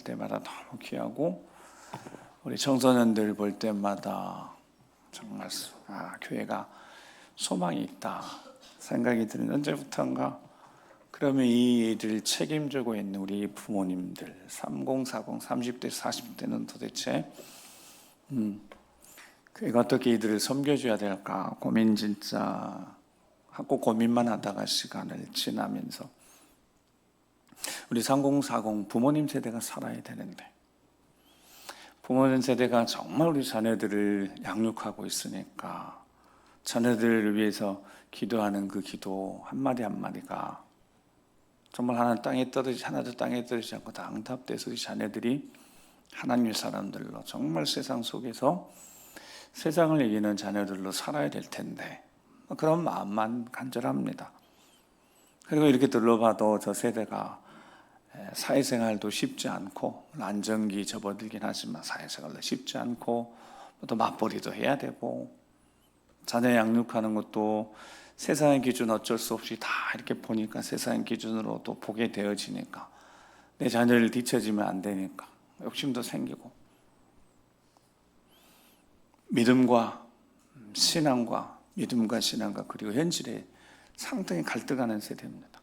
때마다 너무 귀하고 우리 청소년들 볼 때마다 정말 교회가 소망이 있다 생각이 드는 언제부턴가. 그러면 이 일을 책임지고 있는 우리 부모님들 30, 40, 30대, 40대는 도대체 교회가 어떻게 이들을 섬겨줘야 될까 고민 진짜 하고 고민만 하다가 시간을 지나면서 우리 3040 부모님 세대가 살아야 되는데 부모님 세대가 정말 우리 자녀들을 양육하고 있으니까 자녀들을 위해서 기도하는 그 기도 한마디 한마디가 정말 하나는 땅에 떨어지지 하나도 땅에 떨어지지 않고 다 응답돼서 우리 자녀들이 하나님의 사람들로 정말 세상 속에서 세상을 이기는 자녀들로 살아야 될 텐데 그런 마음만 간절합니다. 그리고 이렇게 둘러봐도 저 세대가 사회생활도 쉽지 않고 안정기 접어들긴 하지만 사회생활도 쉽지 않고 또 맞벌이도 해야 되고 자녀 양육하는 것도 세상의 기준 어쩔 수 없이 다 이렇게 보니까 세상의 기준으로 또 보게 되어지니까 내 자녀를 뒤처지면 안 되니까 욕심도 생기고 믿음과 신앙과 그리고 현실에 상당히 갈등하는 세대입니다.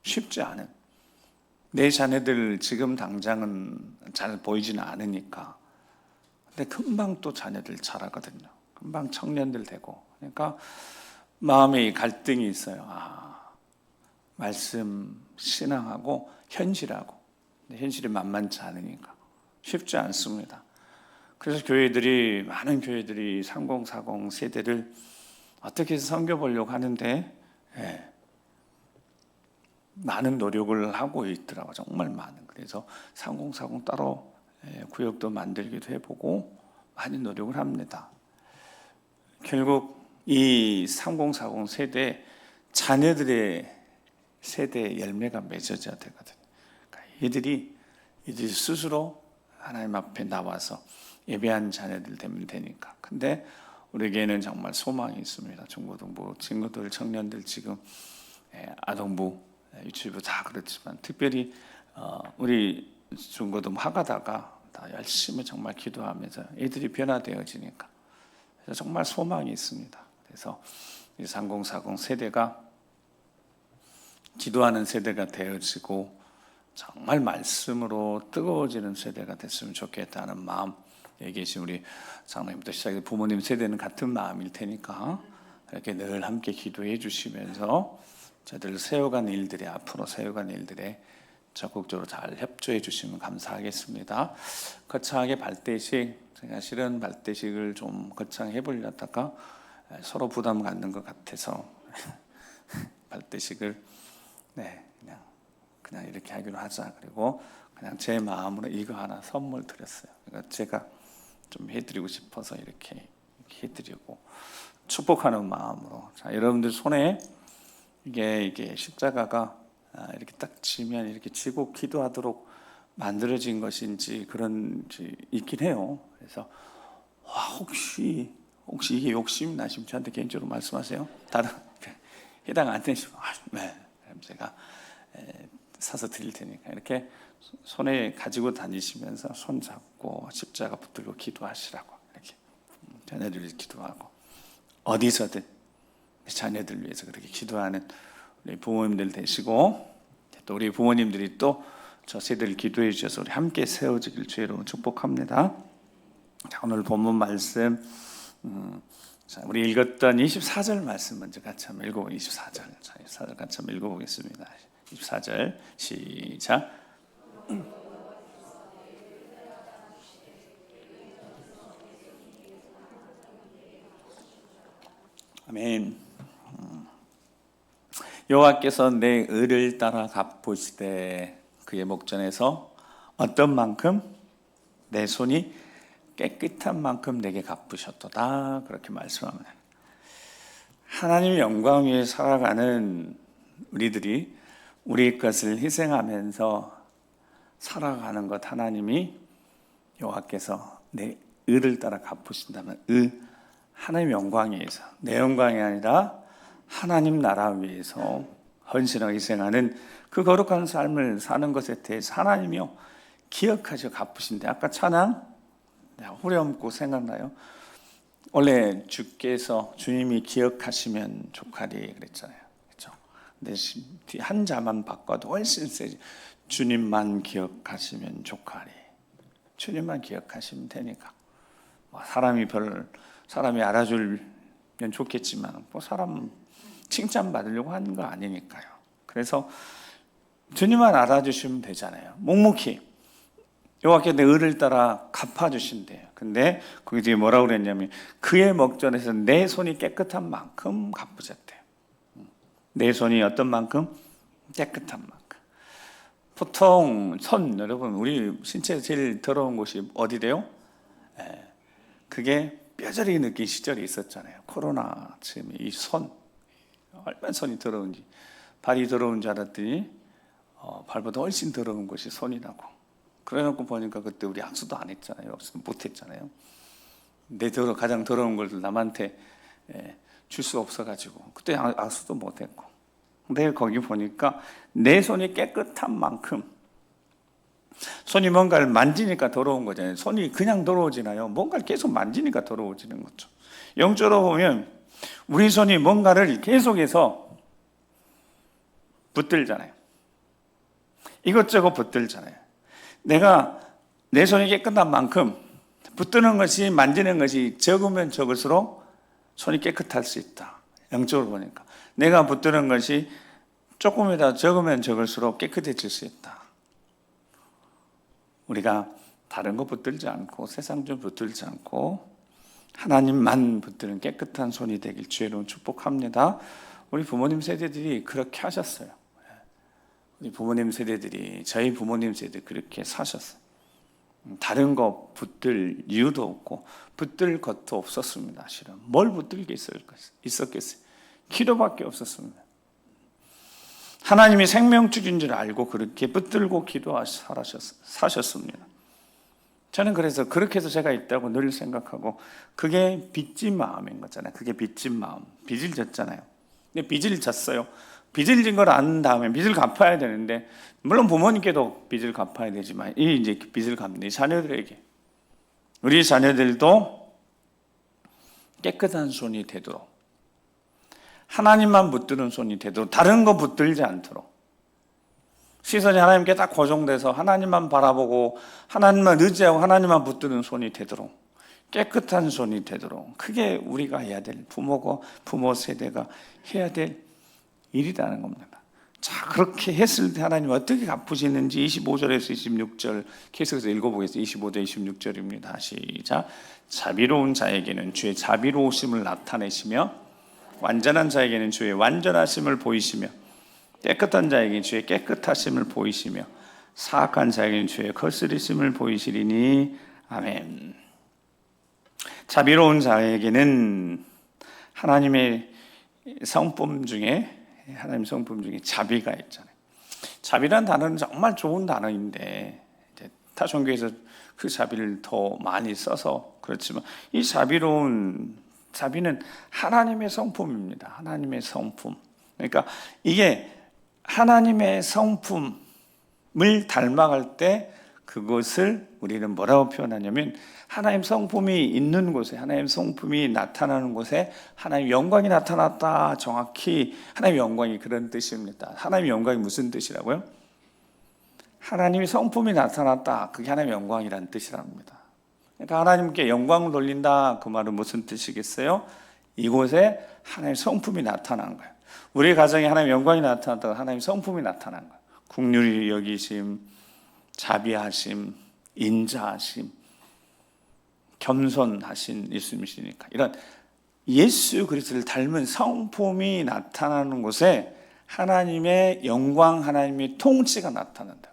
쉽지 않은 내 자녀들 지금 당장은 잘 보이지는 않으니까 근데 금방 또 자녀들 자라거든요. 금방 청년들 되고 그러니까 마음에 갈등이 있어요. 말씀 신앙하고 현실하고 현실이 만만치 않으니까 쉽지 않습니다. 그래서 많은 교회들이 3040 세대를 어떻게 해서 섬겨보려고 하는데 많은 노력을 하고 있더라고요. 정말 많은. 그래서 3040 따로 구역도 만들기도 해보고 많이 노력을 합니다. 결국 이 3040 세대 자녀들의 세대의 열매가 맺어져야 되거든요. 그러니까 이들이 스스로 하나님 앞에 나와서 예배한 자녀들 되면 되니까. 근데 우리에게는 정말 소망이 있습니다. 중고등부 친구들, 청년들 지금 아동부, 유치부 다 그렇지만 특별히 우리 중고등 학하다가 다 열심히 정말 기도하면서 애들이 변화되어지니까 그래서 정말 소망이 있습니다. 그래서 이 3040 세대가 기도하는 세대가 되어지고 정말 말씀으로 뜨거워지는 세대가 됐으면 좋겠다는 마음. 여기 계신 우리 장로님부터 시작해서 부모님 세대는 같은 마음일 테니까 이렇게 늘 함께 기도해 주시면서 저들 앞으로 세워간 일들에 적극적으로 잘 협조해 주시면 감사하겠습니다. 거창하게 발대식, 제가 실은 발대식을 좀 거창해 보려다가 서로 부담 갖는 것 같아서 발대식을 그냥 이렇게 하기로 하자. 그리고 그냥 제 마음으로 이거 하나 선물 드렸어요. 그러니까 제가 좀 해드리고 싶어서 이렇게 해드리고 축복하는 마음으로. 자, 여러분들 손에 이게 십자가가 이렇게 딱 지면 이렇게 지고 기도하도록 만들어진 것인지 그런지 있긴 해요. 그래서 혹시 이게 욕심이 나시면 저한테 개인적으로 말씀하세요. 다른 해당 안 되시면 네, 그럼 제가 사서 드릴 테니까 이렇게 손에 가지고 다니시면서 손 잡고 십자가 붙들고 기도하시라고 이렇게 자녀들 위해서 기도하고 어디서든 자녀들 위해서 그렇게 기도하는 우리 부모님들 되시고 또 우리 부모님들이 또 저 세대를 기도해 주셔서 우리 함께 세워지길 주의로 축복합니다. 자, 오늘 본문 말씀 자, 우리 읽었던 24절 말씀 먼저 같이 한번 읽어보고 24절 같이 한번 읽어보겠습니다. 24절 시작. 아멘. 여호와께서 내 의를 따라 갚으시되 그의 목전에서 어떤 만큼 내 손이 깨끗한 만큼 내게 갚으셨도다. 그렇게 말씀합니다. 하나님의 영광 위에 살아가는 우리들이 우리 것을 희생하면서 살아가는 것 하나님이 여호와께서 내 의를 따라 갚으신다면 하나님의 영광에 의해서 내 영광이 아니라 하나님 나라 위해서 헌신하고 희생하는 그 거룩한 삶을 사는 것에 대해서 하나님이요 기억하셔 갚으신데 아까 찬양 후렴구 생각나요? 원래 주께서 주님이 기억하시면 좋하리 그랬잖아요. 그렇죠? 근데 한 자만 바꿔도 훨씬 세지. 주님만 기억하시면 좋하리. 주님만 기억하시면 되니까. 사람이 알아주면 좋겠지만 사람 칭찬 받으려고 하는 거 아니니까요. 그래서 주님만 알아주시면 되잖아요. 묵묵히 여호와께 내 의를 따라 갚아주신대요. 근데 거기 뒤에 뭐라고 그랬냐면 그의 목전에서 내 손이 깨끗한 만큼 갚으셨대요. 내 손이 어떤 만큼? 깨끗한 만큼. 보통 손, 여러분 우리 신체에서 제일 더러운 곳이 어디래요? 그게 뼈저리게 느낀 시절이 있었잖아요. 코로나 즈음에 이 손, 얼마나 손이 더러운지. 발이 더러운 줄 알았더니 발보다 훨씬 더러운 것이 손이라고. 그래놓고 보니까 그때 우리 악수도 안 했잖아요. 악수도 못 했잖아요. 가장 더러운 걸 남한테 줄 수 없어가지고 그때 악수도 못 했고. 근데 거기 보니까 내 손이 깨끗한 만큼, 손이 뭔가를 만지니까 더러운 거잖아요. 손이 그냥 더러워지나요? 뭔가를 계속 만지니까 더러워지는 거죠. 영적으로 보면 우리 손이 뭔가를 계속해서 붙들잖아요. 이것저것 붙들잖아요. 내가 내 손이 깨끗한 만큼 붙드는 것이, 만지는 것이 적으면 적을수록 손이 깨끗할 수 있다. 영적으로 보니까 내가 붙드는 것이 조금이다 적으면 적을수록 깨끗해질 수 있다. 우리가 다른 거 붙들지 않고 세상 좀 붙들지 않고 하나님만 붙드는 깨끗한 손이 되길 주의 이름으로 축복합니다. 우리 부모님 세대들이 그렇게 하셨어요. 우리 부모님 세대들이, 저희 부모님 세대 그렇게 사셨어요. 다른 거 붙들 이유도 없고 붙들 것도 없었습니다. 실은 뭘 붙들 게 있었겠어요? 기도밖에 없었습니다. 하나님이 생명줄인 줄 알고 그렇게 붙들고 사셨습니다. 저는 그래서 그렇게 해서 제가 있다고 늘 생각하고, 그게 빚진 마음인 거잖아요. 그게 빚진 마음. 빚을 졌잖아요. 근데 빚을 졌어요. 빚을 진 걸 안 다음에 빚을 갚아야 되는데, 물론 부모님께도 빚을 갚아야 되지만 이 이제 빚을 갚는 자녀들에게, 우리 자녀들도 깨끗한 손이 되도록, 하나님만 붙드는 손이 되도록, 다른 거 붙들지 않도록, 시선이 하나님께 딱 고정돼서 하나님만 바라보고 하나님만 의지하고 하나님만 붙드는 손이 되도록, 깨끗한 손이 되도록, 그게 우리가 해야 될, 부모 세대가 해야 될 일이라는 겁니다. 자, 그렇게 했을 때 하나님 어떻게 갚으시는지 25절에서 26절 계속해서 읽어보겠습니다. 25절 26절입니다. 시작. 자비로운 자에게는 주의 자비로우심을 나타내시며 완전한 자에게는 주의 완전하심을 보이시며 깨끗한 자에게는 주의 깨끗하심을 보이시며 사악한 자에게는 주의 거스리심을 보이시리니. 아멘. 자비로운 자에게는 하나님의 성품 중에 자비가 있잖아요. 자비란 단어는 정말 좋은 단어인데 타종교에서 그 자비를 더 많이 써서 그렇지만, 이 자비는 하나님의 성품입니다. 하나님의 성품. 그러니까 이게 하나님의 성품을 닮아갈 때 그것을 우리는 뭐라고 표현하냐면, 하나님 성품이 있는 곳에, 하나님 성품이 나타나는 곳에 하나님 영광이 나타났다. 정확히 하나님 영광이 그런 뜻입니다. 하나님 영광이 무슨 뜻이라고요? 하나님의 성품이 나타났다. 그게 하나님 영광이라는 뜻이랍니다. 그러니까 하나님께 영광을 돌린다. 그 말은 무슨 뜻이겠어요? 이곳에 하나님의 성품이 나타난 거예요. 우리 가정에 하나님의 영광이 나타났다가 하나님의 성품이 나타난 거예요. 긍휼히 여기심, 자비하심, 인자하심, 겸손하신 예수님이시니까, 이런 예수 그리스도를 닮은 성품이 나타나는 곳에 하나님의 영광, 하나님의 통치가 나타난다.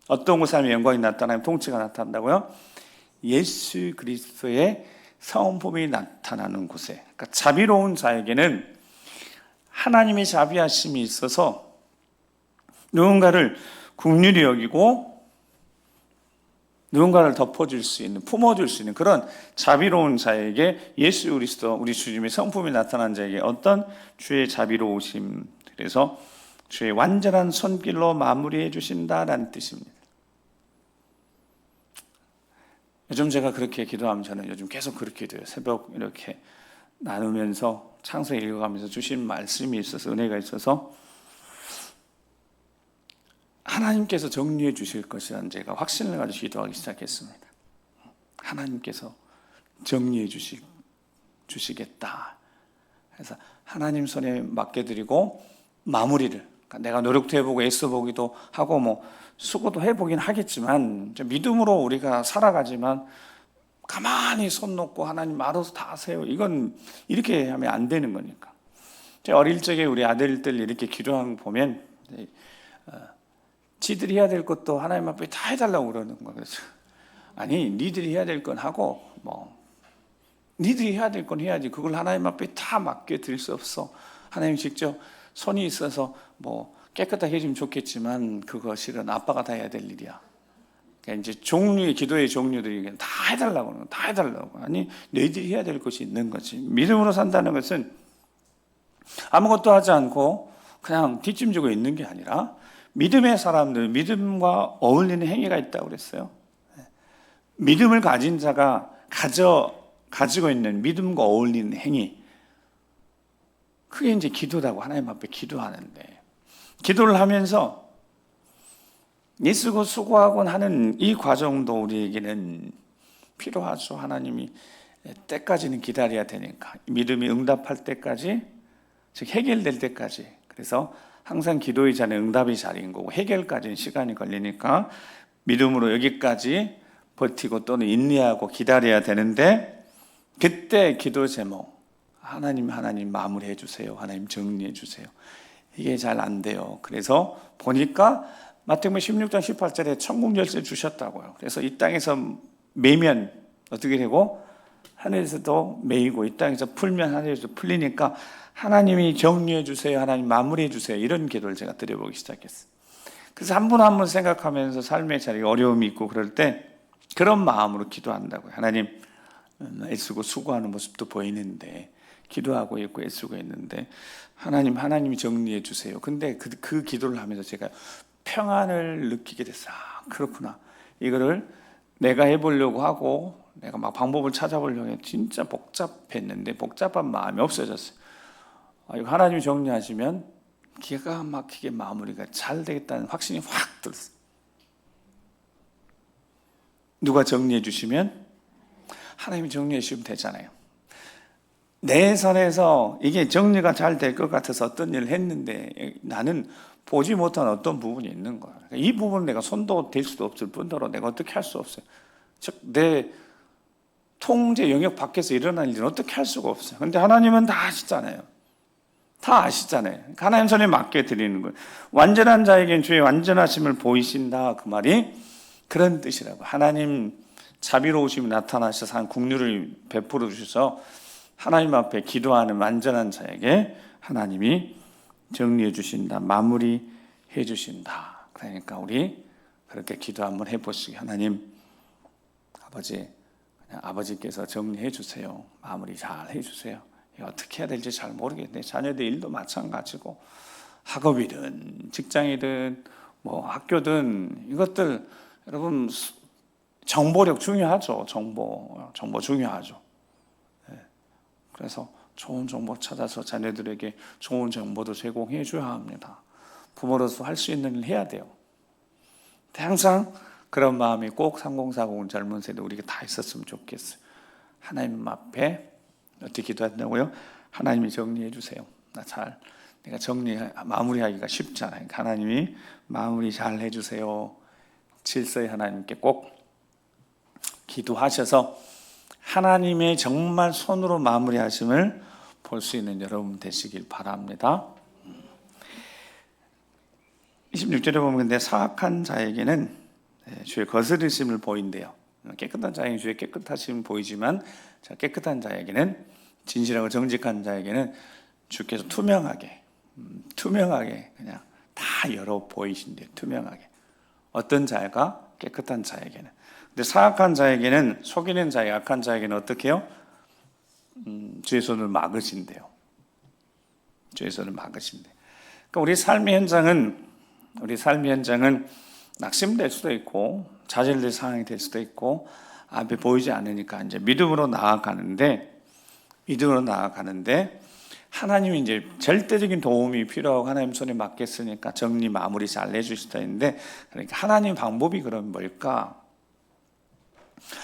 어떤 곳에 하나님의 영광이 나타나면 통치가 나타난다고요? 예수 그리스도의 성품이 나타나는 곳에. 그러니까 자비로운 자에게는 하나님의 자비하심이 있어서 누군가를 긍휼히 여기고 누군가를 덮어줄 수 있는, 품어줄 수 있는 그런 자비로운 자에게 예수 그리스도 우리 주님의 성품이 나타난 자에게 어떤 주의 자비로우심, 그래서 주의 완전한 손길로 마무리해 주신다라는 뜻입니다. 요즘 제가 그렇게 기도하면 저는 요즘 계속 그렇게 돼요. 새벽 이렇게 나누면서 창세기 읽어가면서 주신 말씀이 있어서, 은혜가 있어서 하나님께서 정리해 주실 것이라는 제가 확신을 가지고 기도하기 시작했습니다. 하나님께서 정리해 주시겠다. 그래서 하나님 손에 맡겨드리고 마무리를, 그러니까 내가 노력도 해보고 애써보기도 하고 뭐 수고도 해보긴 하겠지만 믿음으로 우리가 살아가지만 가만히 손 놓고 하나님 알아서 다 하세요, 이건 이렇게 하면 안 되는 거니까. 제가 어릴 적에 우리 아들들 이렇게 기도하는 거 보면 지들이 해야 될 것도 하나님 앞에 다 해달라고 그러는 거예요. 그래서 아니, 니들이 해야 될 건 하고 뭐 니들이 해야 될 건 해야지, 그걸 하나님 앞에 다 맡겨드릴 수 없어. 하나님 직접 손이 있어서 뭐 깨끗하게 해주면 좋겠지만 그거 실은 아빠가 다 해야 될 일이야. 그러니까 이제 기도의 종류들이 다 해달라고 하는 거야. 다 해달라고. 아니, 너희들이 해야 될 것이 있는 거지. 믿음으로 산다는 것은 아무것도 하지 않고 그냥 뒷짐지고 있는 게 아니라, 믿음의 사람들, 믿음과 어울리는 행위가 있다고 그랬어요. 믿음을 가진 자가 가지고 있는 믿음과 어울리는 행위, 그게 이제 기도라고. 하나님 앞에 기도하는데, 기도를 하면서 애쓰고 수고하곤 하는 이 과정도 우리에게는 필요하죠. 하나님이 때까지는 기다려야 되니까, 믿음이 응답할 때까지, 즉 해결될 때까지. 그래서 항상 기도의 자는 응답의 자리인 거고, 해결까지는 시간이 걸리니까 믿음으로 여기까지 버티고 또는 인내하고 기다려야 되는데, 그때 기도 제목, 하나님 마무리해 주세요, 하나님 정리해 주세요, 이게 잘 안 돼요. 그래서 보니까 마태복음 16장 18절에 천국 열쇠 주셨다고요. 그래서 이 땅에서 매면 어떻게 되고 하늘에서도 매이고, 이 땅에서 풀면 하늘에서 풀리니까 하나님이 정리해 주세요, 하나님 마무리해 주세요, 이런 기도를 제가 드려보기 시작했어요. 그래서 한 분 한 분 생각하면서 삶의 자리에 어려움이 있고 그럴 때 그런 마음으로 기도한다고요. 하나님, 애쓰고 수고하는 모습도 보이는데, 기도하고 있고 애쓰고 있는데 하나님이 정리해 주세요. 근데 그 기도를 하면서 제가 평안을 느끼게 됐어요. 그렇구나. 이거를 내가 해보려고 하고 내가 막 방법을 찾아보려고 했는데 진짜 복잡했는데 복잡한 마음이 없어졌어요. 이거 하나님이 정리하시면 기가 막히게 마무리가 잘 되겠다는 확신이 확 들었어요. 누가 정리해 주시면 하나님이 정리해 주시면 되잖아요. 내 선에서 이게 정리가 잘 될 것 같아서 어떤 일을 했는데 나는 보지 못한 어떤 부분이 있는 거야. 이 부분은 내가 손도 댈 수도 없을 뿐더러 내가 어떻게 할 수 없어요. 즉 내 통제 영역 밖에서 일어난 일은 어떻게 할 수가 없어요. 근데 하나님은 다 아시잖아요. 다 아시잖아요. 하나님 손에 맡겨드리는 거예요. 완전한 자에겐 주의 완전하심을 보이신다, 그 말이 그런 뜻이라고. 하나님 자비로우심이 나타나셔서 한 국류를 베풀어 주셔서 하나님 앞에 기도하는 완전한 자에게 하나님이 정리해 주신다, 마무리해 주신다. 그러니까 우리 그렇게 기도 한번 해보시기. 하나님, 아버지께서 정리해 주세요, 마무리 잘 해주세요. 어떻게 해야 될지 잘 모르겠네. 자녀들 일도 마찬가지고, 학업이든 직장이든 뭐 학교든, 이것들 여러분 정보력 중요하죠. 정보 중요하죠. 그래서 좋은 정보 찾아서 자녀들에게 좋은 정보도 제공해 줘야 합니다. 부모로서 할 수 있는 일 해야 돼요. 항상 그런 마음이 꼭 3040 젊은 세대 우리가 다 있었으면 좋겠어요. 하나님 앞에 어떻게 기도한다고요? 하나님이 정리해 주세요. 내가 마무리하기가 쉽잖아요. 하나님이 마무리 잘 해주세요. 질서의 하나님께 꼭 기도하셔서 하나님의 정말 손으로 마무리하심을 볼 수 있는 여러분 되시길 바랍니다. 26절에 보면 근데 사악한 자에게는 주의 거스르심을 보인대요. 깨끗한 자에게는 주의 깨끗하심을 보이지만 깨끗한 자에게는, 진실하고 정직한 자에게는 주께서 투명하게 그냥 다 열어 보이신대요. 투명하게. 어떤 자가? 깨끗한 자에게는. 근데 사악한 자에게는, 속이는 자에, 악한 자에게는 어떻게 해요? 주의 손을 막으신대요. 주의 손을 막으신대. 그러니까 우리 삶의 현장은 낙심될 수도 있고 좌절될 상황이 될 수도 있고 앞에 보이지 않으니까 이제 믿음으로 나아가는데 하나님이 이제 절대적인 도움이 필요하고 하나님 손에 맡겼으니까 정리 마무리 잘 내주시다 했는데, 그러니까 하나님 방법이 그럼 뭘까?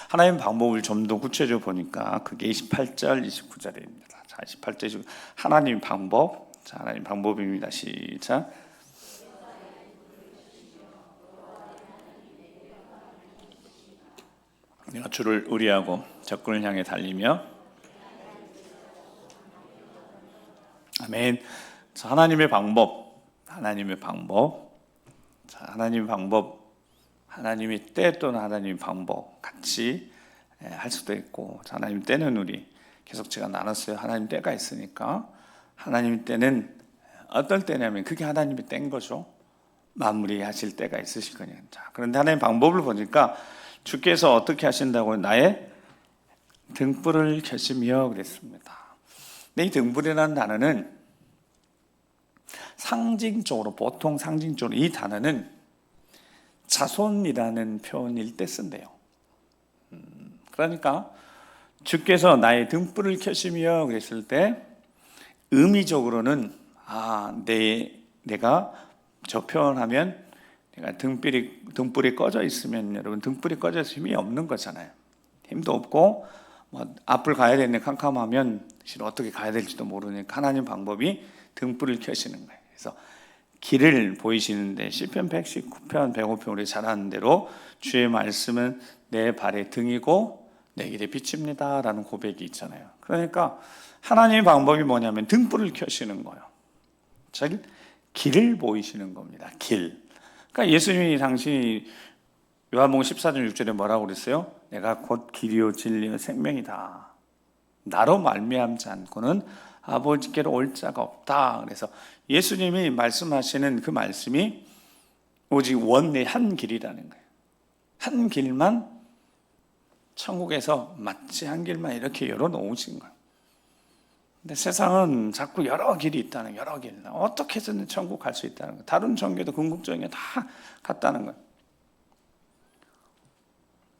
하나님 방법을 좀 더 구체적으로 보니까 그게 28절 29절입니다. 자, 28절 하나님 방법. 자, 하나님 방법입니다. 시작. 내가 주를 의뢰하고 적군을 향해 달리며. 아멘. 자, 하나님의 방법. 자, 하나님의 방법. 하나님의 때 또는 하나님의 방법 같이 할 수도 있고, 자, 하나님 때는 우리 계속 제가 나눴어요. 하나님 때가 있으니까 하나님 때는 어떨 때냐면 그게 하나님의 때인 거죠. 마무리하실 때가 있으실 거냐. 자, 그런데 하나님 방법을 보니까 주께서 어떻게 하신다고? 나의 등불을 켜시며 그랬습니다. 근데 이 등불이라는 단어는 보통 상징적으로 이 단어는 자손이라는 표현일 때 쓴대요. 그러니까 주께서 나의 등불을 켜시며 그랬을 때 의미적으로는 내가 저 표현하면 내가 등불이 꺼져 있으면, 여러분 등불이 꺼져 있으면 힘이 없는 거잖아요. 힘도 없고 앞을 가야 되는데 캄캄하면 어떻게 가야 될지도 모르니까 하나님 방법이 등불을 켜시는 거예요. 그래서 길을 보이시는데 시편 119편 105편 우리 잘 아는 대로 주의 말씀은 내 발의 등이고 내 길의 빛입니다 라는 고백이 있잖아요. 그러니까 하나님의 방법이 뭐냐면 등불을 켜시는 거예요. 즉 길을 보이시는 겁니다. 길. 그러니까 예수님이 당신이 요한복음 14장 6절에 뭐라고 그랬어요? 내가 곧 길이요 진리요 생명이다. 나로 말미암지 않고는 아버지께로 올 자가 없다. 그래서 예수님이 말씀하시는 그 말씀이 오직 원내 한 길이라는 거예요. 한 길만, 천국에서 마치 한 길만 이렇게 열어놓으신 거예요. 근데 세상은 자꾸 여러 길이 있다는, 여러 길. 어떻게 해서든 천국 갈 수 있다는 거예요. 다른 종교도 궁극적인 게 다 같다는 거예요.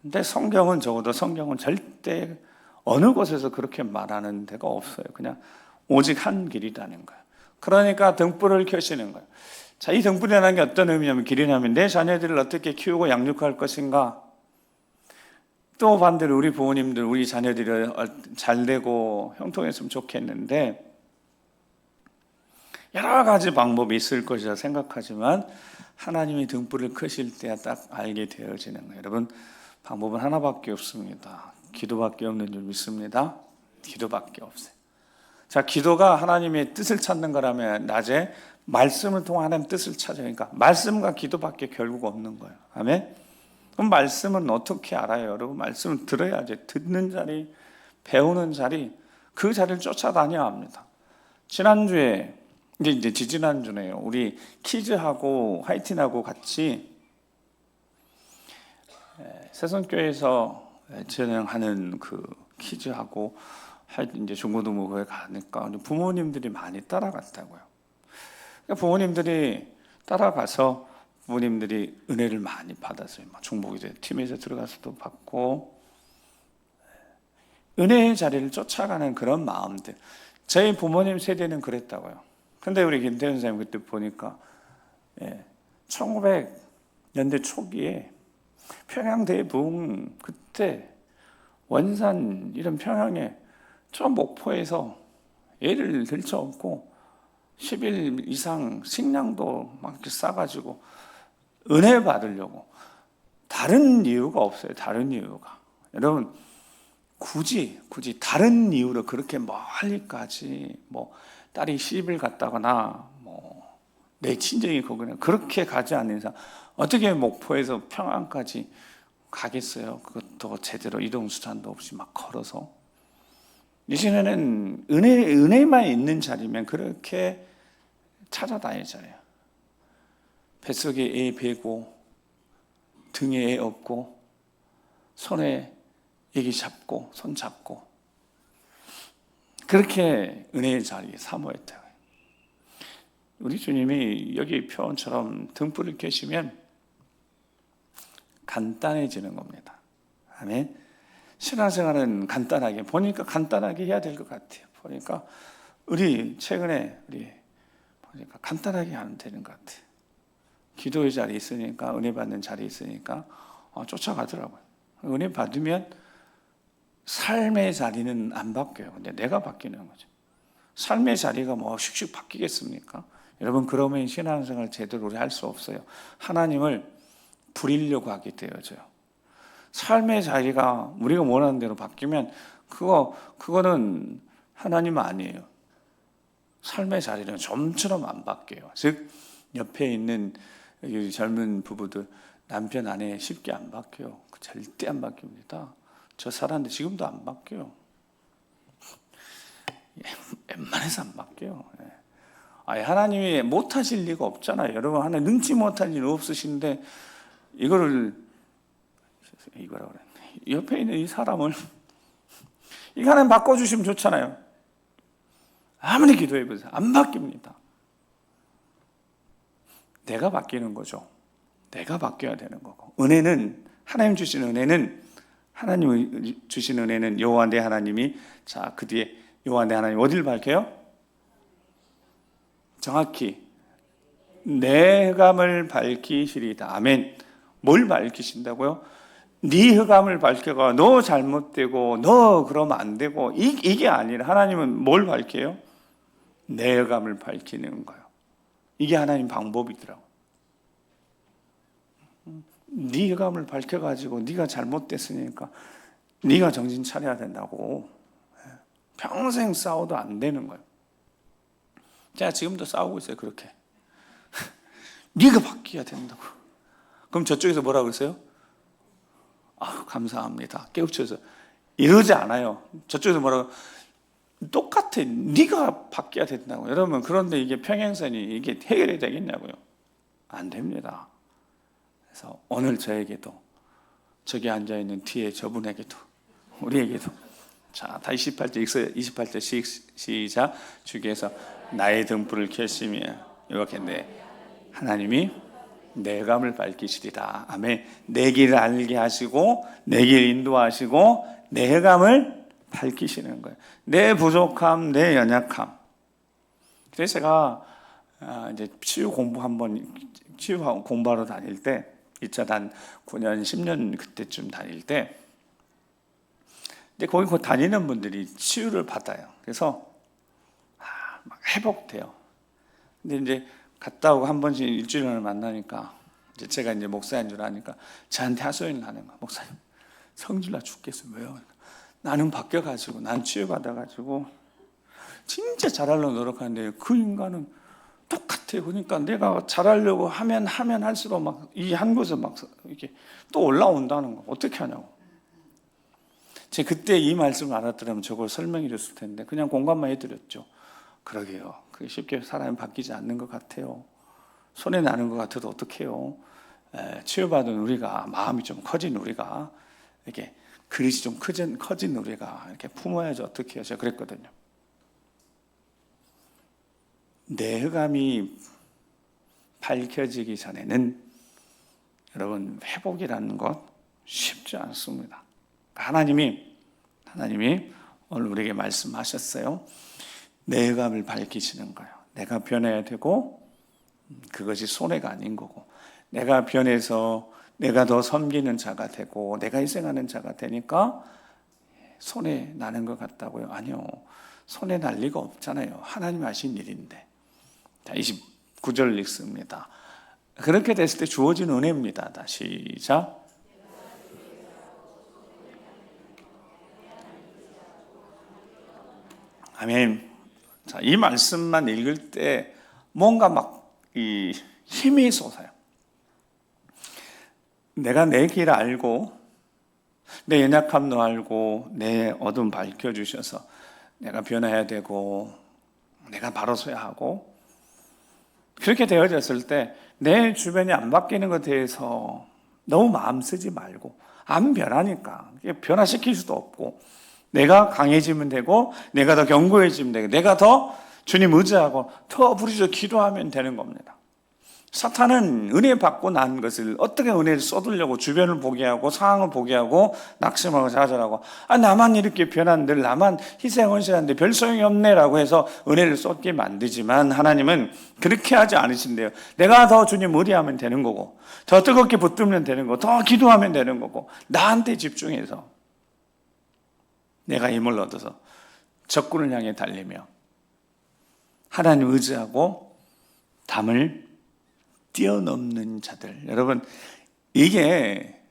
근데 적어도 성경은 절대 어느 곳에서 그렇게 말하는 데가 없어요. 그냥 오직 한 길이라는 거예요. 그러니까 등불을 켜시는 거예요. 자, 이 등불이라는 게 어떤 의미냐면, 길이냐면 내 자녀들을 어떻게 키우고 양육할 것인가, 또 반대로 우리 부모님들, 우리 자녀들이 잘 되고 형통했으면 좋겠는데 여러 가지 방법이 있을 것이라 생각하지만 하나님이 등불을 켜실 때 딱 알게 되어지는 거예요. 여러분, 방법은 하나밖에 없습니다. 기도밖에 없는 줄 믿습니다. 기도밖에 없어요. 자, 기도가 하나님의 뜻을 찾는 거라면 낮에 말씀을 통해 하나님의 뜻을 찾아요. 그러니까 말씀과 기도밖에 결국 없는 거예요. 아멘. 그럼 말씀은 어떻게 알아요? 여러분, 말씀을 들어야지. 듣는 자리, 배우는 자리, 그 자리를 쫓아다녀야 합니다. 지난주에, 이제 지지난주네요. 우리 키즈하고 화이팅하고 같이 새선교회에서 진행하는 그 키즈하고 이제 중고등부에 가니까 부모님들이 많이 따라갔다고요. 그러니까 부모님들이 따라가서 부모님들이 은혜를 많이 받았어요. 중복이제 팀에서 들어가서도 받고, 은혜의 자리를 쫓아가는 그런 마음들. 저희 부모님 세대는 그랬다고요. 근데 우리 김태현 선생님 그때 보니까 1900년대 초기에 평양 대붕, 그때 원산 이런 평양에 저 목포에서 애를 들쳐업고 10일 이상 식량도 막 이렇게 싸가지고 은혜 받으려고. 다른 이유가 없어요. 다른 이유가. 여러분, 굳이 다른 이유로 그렇게 멀리까지 딸이 시집을 갔다거나 내 친정이 거기는 그렇게 가지 않는 이상 어떻게 목포에서 평안까지 가겠어요? 그것도 제대로 이동수단도 없이 막 걸어서. 이제는 은혜만 있는 자리면 그렇게 찾아다니잖아요. 뱃속에 애 베고 등에 애 업고 손에 애기 잡고 손 잡고 그렇게 은혜의 자리에 사모했다고요. 우리 주님이 여기 표현처럼 등불을 켜시면 간단해지는 겁니다. 아멘. 신앙생활은 간단하게 보니까 간단하게 해야 될 것 같아요. 보니까 우리 최근에 보니까 간단하게 하면 되는 것 같아요. 기도의 자리 있으니까, 은혜 받는 자리 있으니까 쫓아가더라고요. 은혜 받으면 삶의 자리는 안 바뀌어요. 근데 내가 바뀌는 거죠. 삶의 자리가 뭐 슉슉 바뀌겠습니까? 여러분, 그러면 신앙생활 제대로 우리 할 수 없어요. 하나님을 부리려고 하게 되어져요. 삶의 자리가 우리가 원하는 대로 바뀌면 그거는 하나님 아니에요. 삶의 자리는 좀처럼 안 바뀌어요. 즉 옆에 있는 젊은 부부들 남편 아내 쉽게 안 바뀌어요. 절대 안 바뀝니다. 저 살았는데 지금도 안 바뀌어요. 웬만해서 안 바뀌어요. 하나님이 못하실 리가 없잖아요. 여러분, 하나님 능치 못할 일 없으신데 이거라고 그랬네. 옆에 있는 이 사람을 이 하나님 바꿔주시면 좋잖아요. 아무리 기도해보세요. 안 바뀝니다. 내가 바뀌는 거죠. 내가 바뀌어야 되는 거고. 은혜는, 하나님 주신 은혜는, 하나님 주신 은혜는 여호와 내 하나님이, 자, 그 뒤에 여호와 내 하나님 어디를 밝혀요? 정확히 내 흑암을 밝히시리다. 아멘. 뭘 밝히신다고요? 네 흑암을 밝혀가 너 잘못되고 너 그러면 안 되고 이게 아니라 하나님은 뭘 밝혀요? 내 흑암을 밝히는 거예요. 이게 하나님 방법이더라고. 네 흑암을 밝혀가지고 네가 잘못됐으니까 네가 정신 차려야 된다고. 평생 싸워도 안 되는 거예요. 제가 지금도 싸우고 있어요. 그렇게. 네가 바뀌어야 된다고. 그럼 저쪽에서 뭐라고 그랬어요? 감사합니다. 깨우쳐서. 이러지 않아요. 저쪽에서 뭐라고? 똑같아. 네가 바뀌어야 된다고. 여러분, 그런데 이게 평행선이 이게 해결이 되겠냐고요? 안 됩니다. 그래서 오늘 저에게도, 저기 앉아있는 뒤에 저분에게도, 우리에게도, 자, 다 28절 시작. 주께서 나의 등불을 켜시며 이렇게 하나님이 내 흑암을 밝히시리라. 아멘. 내 길을 알게 하시고 내 길을 인도하시고 내 흑암을 밝히시는 거예요. 내 부족함, 내 연약함. 그래서 제가 이제 치유 공부하러 다닐 때, 2차 단 9년, 10년 그때쯤 다닐 때, 근데 거기 다니는 분들이 치유를 받아요. 그래서 막 회복돼요. 근데 이제 갔다 오고 한 번씩 일주일을 만나니까 이제 제가 이제 목사인 줄 아니까 저한테 하소연을 하는 거야. 목사님, 성질나 죽겠어요. 왜요? 나는 바뀌어가지고, 난 치유받아가지고 진짜 잘하려고 노력하는데 그 인간은 똑같아요. 그러니까 내가 잘하려고 하면 할수록 막 이 한 곳에 막 이렇게 또 올라온다는 거. 어떻게 하냐고. 제가 그때 이 말씀을 알았더라면 저걸 설명해 줬을 텐데 그냥 공감만 해드렸죠. 그러게요. 그게 쉽게 사람이 바뀌지 않는 것 같아요. 손해 나는 것 같아도 어떡해요. 치유받은 우리가, 마음이 좀 커진 우리가, 이렇게 그릇이 좀 커진 우리가 이렇게 품어야지 어떻게 해요. 제가 그랬거든요. 내 흑암이 밝혀지기 전에는 여러분, 회복이라는 것 쉽지 않습니다. 하나님이 오늘 우리에게 말씀하셨어요. 내 흑암을 밝히시는 거예요. 내가 변해야 되고 그것이 손해가 아닌 거고, 내가 변해서 내가 더 섬기는 자가 되고 내가 희생하는 자가 되니까 손해 나는 것 같다고요? 아니요. 손해 날 리가 없잖아요. 하나님 하신 일인데. 자, 29절 읽습니다. 그렇게 됐을 때 주어진 은혜입니다. 다시 시작. 아멘. 자, 이 말씀만 읽을 때 뭔가 막 이 힘이 솟아요. 내가 내 길 알고 내 연약함도 알고 내 어둠 밝혀주셔서 내가 변해야 되고 내가 바로 서야 하고, 그렇게 되어졌을 때 내 주변이 안 바뀌는 것에 대해서 너무 마음 쓰지 말고, 안 변하니까 변화시킬 수도 없고, 내가 강해지면 되고 내가 더 견고해지면 되고 내가 더 주님 의지하고 더 부르짖어 기도하면 되는 겁니다. 사탄은 은혜 받고 난 것을 어떻게 은혜를 쏟으려고 주변을 보게 하고 상황을 보게 하고 낙심하고 좌절하고 나만 이렇게 변한들 나만 희생헌신한데 별 소용이 없네라고 해서 은혜를 쏟게 만들지만 하나님은 그렇게 하지 않으신대요. 내가 더 주님 의리하면 되는 거고 더 뜨겁게 붙들면 되는 거고 더 기도하면 되는 거고 나한테 집중해서 내가 힘을 얻어서 적군을 향해 달리며 하나님 의지하고 담을 뛰어넘는 자들. 여러분, 이게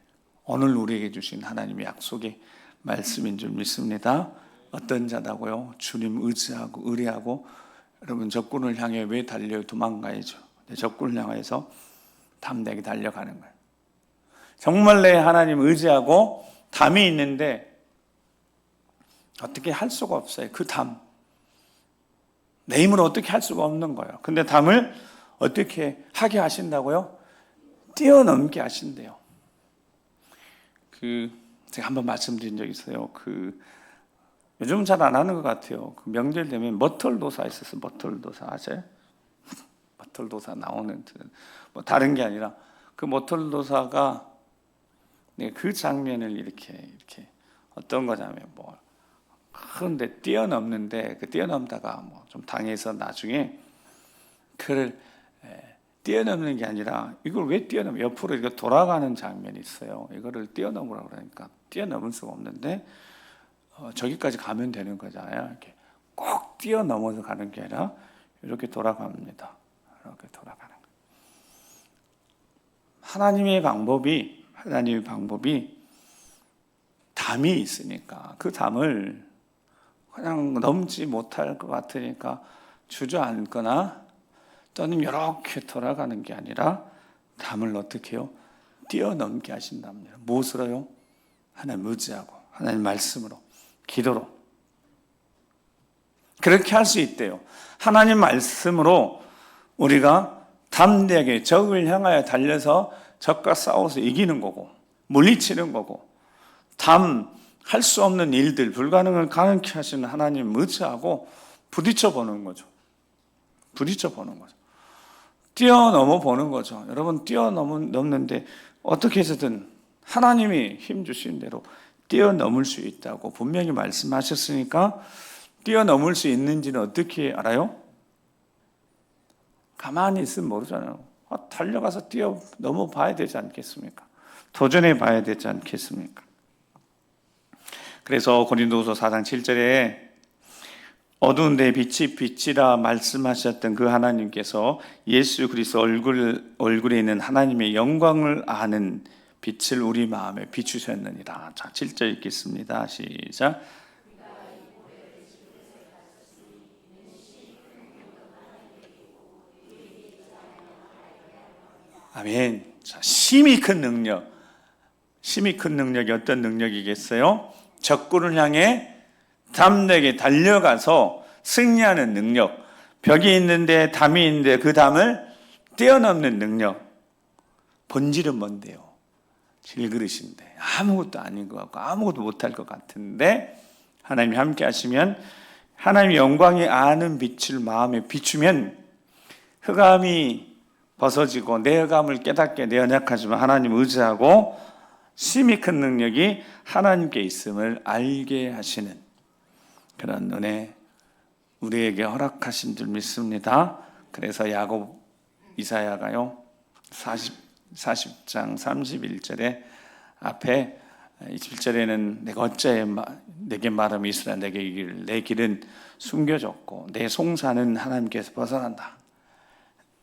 오늘 우리에게 주신 하나님의 약속의 말씀인 줄 믿습니다. 어떤 자다고요? 주님 의지하고 의리하고 여러분 적군을 향해 왜 달려요? 도망가야죠. 적군을 향해서 담대하게 달려가는 거예요. 정말 내 하나님 의지하고 담이 있는데 어떻게 할 수가 없어요. 그 담. 내 힘으로 어떻게 할 수가 없는 거예요. 근데 담을 어떻게 하게 하신다고요? 뛰어넘게 하신대요. 제가 한번 말씀드린 적 있어요. 요즘 잘 안 하는 것 같아요. 명절 되면 머털도사 있었어요. 머털도사 아세요? 머털도사 나오는 뭐 다른 게 아니라 그 머털도사가 그 장면을 이렇게 어떤 거냐면 뭐 그런데 뛰어넘는데 뛰어넘다가 뭐 좀 당해서 나중에 그를 뛰어넘는 게 아니라 이걸 왜 뛰어넘어? 옆으로 이렇게 돌아가는 장면이 있어요. 이거를 뛰어넘으라고 그러니까 뛰어넘을 수가 없는데 저기까지 가면 되는 거잖아요. 이렇게 꼭 뛰어넘어서 가는 게 아니라 이렇게 돌아갑니다. 이렇게 돌아가는 거예요. 하나님의 방법이 담이 있으니까 그 담을 그냥 넘지 못할 것 같으니까 주저앉거나 또는 이렇게 돌아가는 게 아니라 담을 어떻게 해요? 뛰어넘게 하신답니다. 무엇으로요? 하나님 의지하고 하나님 말씀으로 기도로 그렇게 할 수 있대요. 하나님 말씀으로 우리가 담대하게 적을 향하여 달려서 적과 싸워서 이기는 거고 물리치는 거고 할 수 없는 일들 불가능을 가능케 하시는 하나님 의지하고 부딪혀 보는 거죠. 뛰어넘어 보는 거죠. 여러분 뛰어넘는데 어떻게 해서든 하나님이 힘 주신 대로 뛰어넘을 수 있다고 분명히 말씀하셨으니까 뛰어넘을 수 있는지는 어떻게 알아요? 가만히 있으면 모르잖아요. 달려가서 뛰어넘어 봐야 되지 않겠습니까? 도전해 봐야 되지 않겠습니까? 그래서 고린도후서 4장 7절에 어두운 데 빛이 빛이라 말씀하셨던 그 하나님께서 예수 그리스도 얼굴에 있는 하나님의 영광을 아는 빛을 우리 마음에 비추셨느니라. 자, 7절 읽겠습니다. 시작. 아멘. 자, 힘이 큰 능력이 어떤 능력이겠어요? 적군을 향해 담대하게 달려가서 승리하는 능력, 벽이 있는데 담이 있는데 그 담을 뛰어넘는 능력. 본질은 뭔데요? 질그릇인데 아무것도 아닌 것 같고 아무것도 못할 것 같은데 하나님이 함께 하시면 하나님의 영광이 아는 빛을 마음에 비추면 흑암이 벗어지고 내 흑암을 깨닫게 내 연약하지만 하나님 의지하고 힘이 큰 능력이 하나님께 있음을 알게 하시는 그런 은혜 우리에게 허락하신 줄 믿습니다. 그래서 이사야가요 40장 31절에 앞에 27절에는 내가 어째 내게 말하면 이스라엘 내게 이르기를 내 길은 숨겨졌고 내 송사는 하나님께서 벗어난다.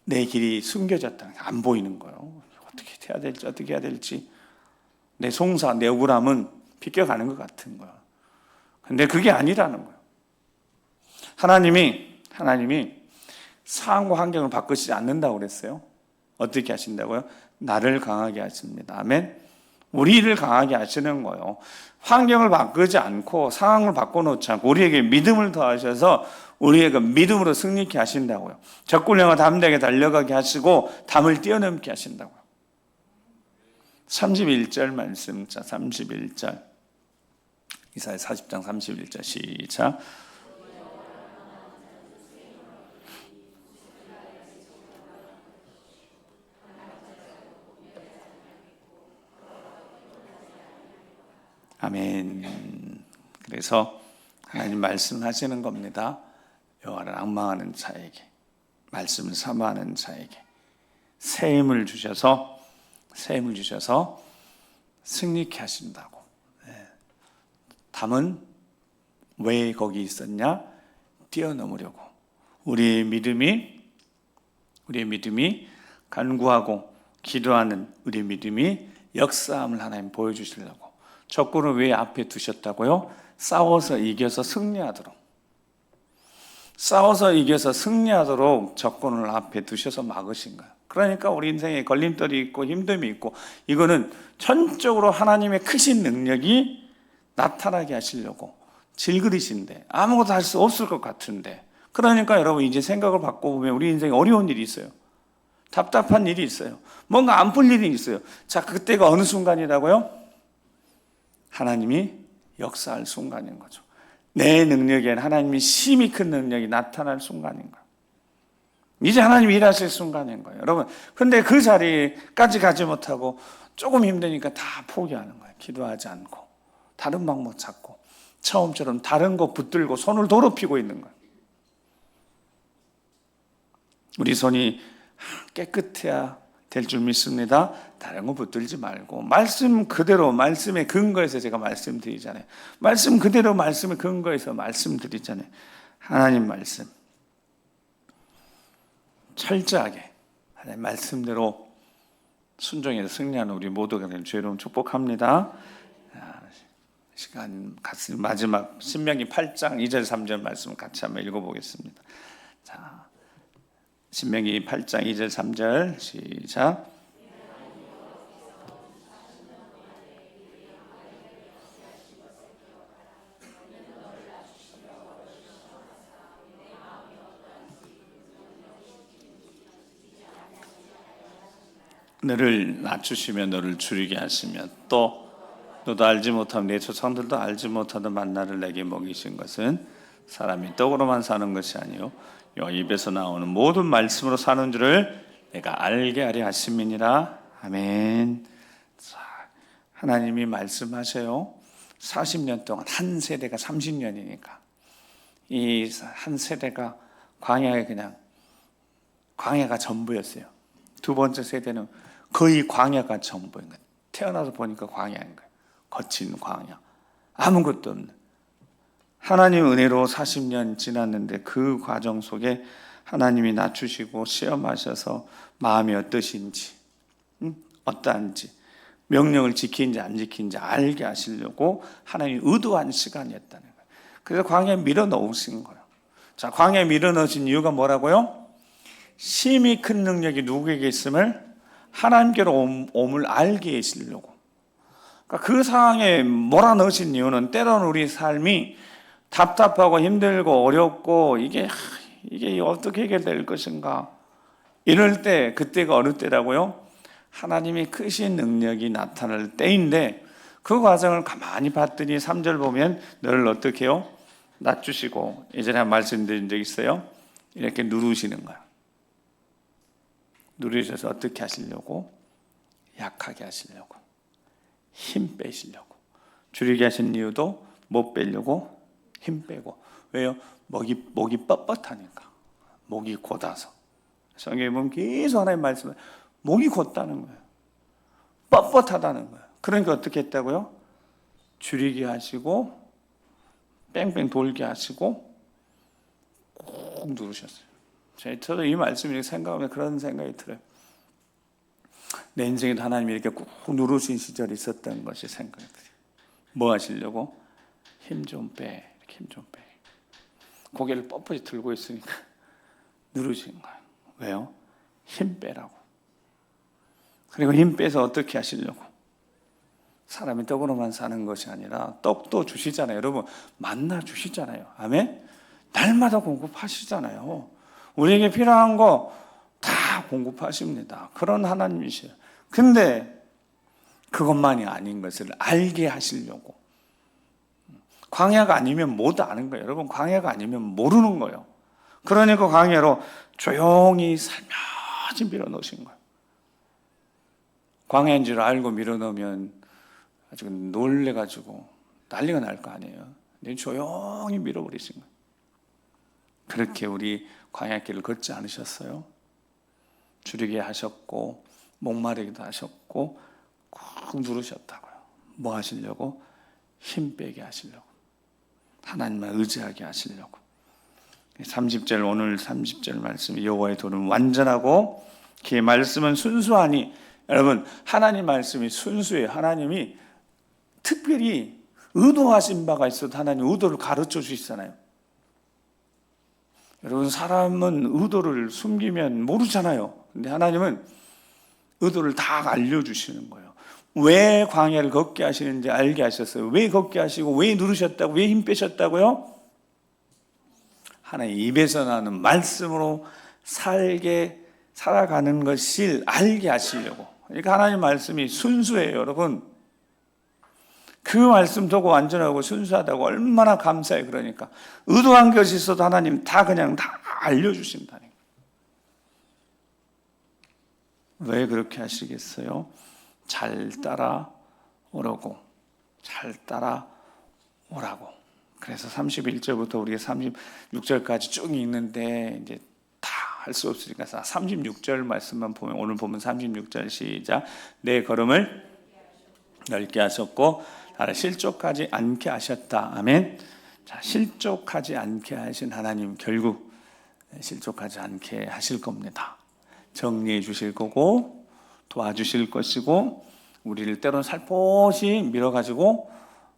내 길이 숨겨졌다. 안 보이는 거예요. 어떻게 해야 될지 내 송사, 내 억울함은 비껴가는 것 같은 거예요. 근데 그게 아니라는 거예요. 하나님이 상황과 환경을 바꾸지 않는다고 그랬어요. 어떻게 하신다고요? 나를 강하게 하십니다. 아멘. 우리를 강하게 하시는 거예요. 환경을 바꾸지 않고 상황을 바꿔놓지 않고 우리에게 믿음을 더하셔서 우리에게 믿음으로 승리케 하신다고요. 적군을 향해 담대하게 달려가게 하시고 담을 뛰어넘게 하신다고요. 31절 말씀, 자 31절 이사야 40장 31절 시작. 아멘. 그래서 하나님 말씀하시는 겁니다. 여호와를 앙망하는 자에게, 말씀을 사모하는 자에게 새 힘을 주셔서 승리케 하신다고. 담은 왜 거기 있었냐? 뛰어넘으려고. 우리의 믿음이 간구하고 기도하는 우리의 믿음이 역사함을 하나님 보여주시려고. 적군을 왜 앞에 두셨다고요? 싸워서 이겨서 승리하도록 적군을 앞에 두셔서 막으신 거예요. 그러니까 우리 인생에 걸림돌이 있고 힘듦이 있고, 이거는 전적으로 하나님의 크신 능력이 나타나게 하시려고 질그리신데, 아무것도 할 수 없을 것 같은데. 그러니까 여러분, 이제 생각을 바꿔보면 우리 인생에 어려운 일이 있어요. 답답한 일이 있어요. 뭔가 안 풀릴 일이 있어요. 자, 그때가 어느 순간이라고요? 하나님이 역사할 순간인 거죠. 내 능력에는 하나님이 심히 큰 능력이 나타날 순간인 거예요. 이제 하나님이 일하실 순간인 거예요, 여러분. 근데 그 자리까지 가지 못하고 조금 힘드니까 다 포기하는 거예요. 기도하지 않고 다른 방법 찾고 처음처럼 다른 거 붙들고 손을 더럽히고 있는 거예요. 우리 손이 깨끗해야 될 줄 믿습니다. 다른 거 붙들지 말고 말씀 그대로, 말씀의 근거에서 제가 말씀드리잖아요. 말씀 그대로, 말씀의 근거에서 말씀드리잖아요. 하나님 말씀 철저하게 하나님 말씀대로 순종해서 승리하는 우리 모두가 될 주의 이름 축복합니다. 시간 같이 마지막 신명기 8장 2절 3절 말씀 같이 한번 읽어보겠습니다. 자, 신명기 8장 2절 3절 시작. 너를 낮추시며 너를 줄이게 하시며 또 너도 알지 못하면 내 조상들도 알지 못하던 만나를 내게 먹이신 것은 사람이 떡으로만 사는 것이 아니요 여 입에서 나오는 모든 말씀으로 사는 줄을 내가 알게 하려 하심이니라. 아멘. 자, 하나님이 말씀하셔요. 40년 동안 한 세대가 30년이니까 이 한 세대가 광야가 전부였어요. 두 번째 세대는 거의 광야가 전부인 거예요. 태어나서 보니까 광야인 거예요. 거친 광야, 아무것도 없는. 하나님 은혜로 40년 지났는데 그 과정 속에 하나님이 낮추시고 시험하셔서 마음이 어떠신지, 어떠한지, 명령을 지키는지 안 지키는지 알게 하시려고 하나님이 의도한 시간이었다는 거예요. 그래서 광야에 밀어넣으신 거예요. 자, 광야에 밀어넣으신 이유가 뭐라고요? 심히 큰 능력이 누구에게 있음을, 하나님께로 옴을 알게 하시려고. 그러니까 그 상황에 몰아넣으신 이유는 때로는 우리 삶이 답답하고 힘들고 어렵고 이게 어떻게 해결될 것인가 이럴 때, 그때가 어느 때라고요? 하나님이 크신 능력이 나타날 때인데, 그 과정을 가만히 봤더니 3절 보면 너를 어떻게 해요? 낮추시고, 예전에 말씀드린 적 있어요. 이렇게 누르시는 거야. 누르셔서 어떻게 하시려고? 약하게 하시려고, 힘 빼시려고. 줄이게 하신 이유도 못 빼려고, 힘 빼고. 왜요? 목이 뻣뻣하니까. 목이 곧아서. 성경에 보면 계속 하나님 말씀을, 목이 곧다는 거예요. 뻣뻣하다는 거예요. 그러니까 어떻게 했다고요? 줄이게 하시고 뺑뺑 돌게 하시고 꾹 누르셨어요. 저도 이 말씀을 생각하면 그런 생각이 들어요. 내 인생에도 하나님이 이렇게 꾹 누르신 시절이 있었던 것이 생각이 들어요. 뭐 하시려고? 힘 좀 빼. 이렇게 힘 좀 빼. 고개를 뻣뻣이 들고 있으니까 누르시는 거예요. 왜요? 힘 빼라고. 그리고 힘 빼서 어떻게 하시려고? 사람이 떡으로만 사는 것이 아니라 떡도 주시잖아요. 여러분, 만나 주시잖아요. 아멘? 날마다 공급하시잖아요. 우리에게 필요한 거 다 공급하십니다. 그런 하나님이세요. 근데 그것만이 아닌 것을 알게 하시려고. 광야가 아니면 못 아는 거예요. 여러분, 광야가 아니면 모르는 거예요. 그러니까 광야로 조용히 살며시 밀어넣으신 거예요. 광야인 줄 알고 밀어넣으면 아주 놀래가지고 난리가 날 거 아니에요. 근데 조용히 밀어버리신 거예요. 그렇게 우리 광야길을 걷지 않으셨어요? 줄이게 하셨고 목마르기도 하셨고 꾹 누르셨다고요. 뭐 하시려고? 힘 빼게 하시려고, 하나님만 의지하게 하시려고. 30절, 오늘 30절 말씀, 여호와의 도는 완전하고 그의 말씀은 순수하니. 여러분, 하나님 말씀이 순수해요. 하나님이 특별히 의도하신 바가 있어도 하나님 의도를 가르쳐 주시잖아요. 여러분, 사람은 의도를 숨기면 모르잖아요. 근데 하나님은 의도를 다 알려주시는 거예요. 왜 광야를 걷게 하시는지 알게 하셨어요. 왜 걷게 하시고, 왜 누르셨다고, 왜 힘 빼셨다고요? 하나님 입에서 나는 말씀으로 살아가는 것을 알게 하시려고. 그러니까 하나님 말씀이 순수해요, 여러분. 그 말씀 두고 완전하고 순수하다고 얼마나 감사해. 그러니까 의도한 것이 있어도 하나님 다 그냥 다 알려주신다는 거예요. 왜 그렇게 하시겠어요? 잘 따라오라고, 잘 따라오라고. 그래서 31절부터 우리가 36절까지 쭉 읽는데 이제 다 할 수 없으니까 36절 말씀만 보면, 오늘 보면 36절 시작. 내 걸음을 넓게 하셨고 나를 실족하지 않게 하셨다. 아멘. 자, 실족하지 않게 하신 하나님, 결국 실족하지 않게 하실 겁니다. 정리해 주실 거고 도와주실 것이고, 우리를 때론 살포시 밀어가지고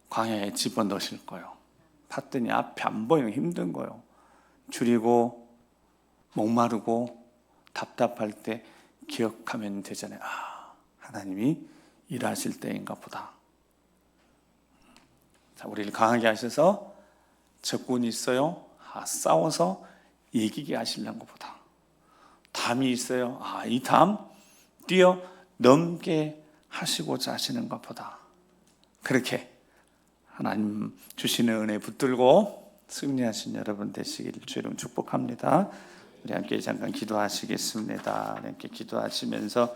광야에 집어넣으실 거예요. 봤더니 앞이 안 보이는 힘든 거예요. 줄이고 목마르고 답답할 때 기억하면 되잖아요. 아, 하나님이 일하실 때인가 보다. 자, 우리를 강하게 하셔서 적군이 있어요. 아, 싸워서 이기게 하시려는 것보다. 담이 있어요. 아, 이 담 뛰어 넘게 하시고자 하시는 것보다. 그렇게 하나님 주시는 은혜 붙들고 승리하신 여러분 되시기를 주의 이름 축복합니다. 우리 함께 잠깐 기도하시겠습니다. 함께 기도하시면서